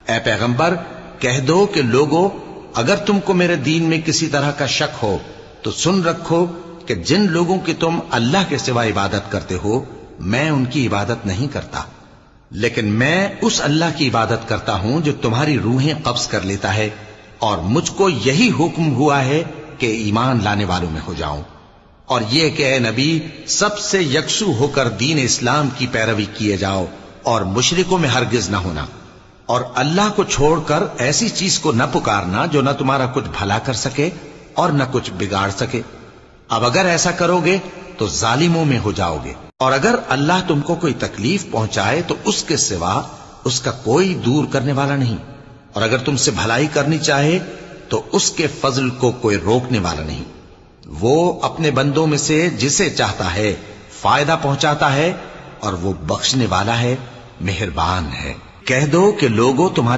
اے پیغمبر کہہ دو کہ لوگو اگر تم کو میرے دین میں کسی طرح کا شک ہو تو سن رکھو کہ جن لوگوں کی تم اللہ کے سوا عبادت کرتے ہو میں ان کی عبادت نہیں کرتا، لیکن میں اس اللہ کی عبادت کرتا ہوں جو تمہاری روحیں قبض کر لیتا ہے، اور مجھ کو یہی حکم ہوا ہے کہ ایمان لانے والوں میں ہو جاؤں، اور یہ کہ اے نبی سب سے یکسو ہو کر دین اسلام کی پیروی کیے جاؤ اور مشرکوں میں ہرگز نہ ہونا، اور اللہ کو چھوڑ کر ایسی چیز کو نہ پکارنا جو نہ تمہارا کچھ بھلا کر سکے اور نہ کچھ بگاڑ سکے۔ اب اگر ایسا کرو گے تو ظالموں میں ہو جاؤ گے، اور اگر اللہ تم کو کوئی تکلیف پہنچائے تو اس کے سوا اس کا کوئی دور کرنے والا نہیں، اور اگر تم سے بھلائی کرنی چاہے تو اس کے فضل کو کوئی روکنے والا نہیں۔ وہ اپنے بندوں میں سے جسے چاہتا ہے فائدہ پہنچاتا ہے، اور وہ بخشنے والا ہے، مہربان ہے۔ کہہ دو کہ لوگوں تمہارے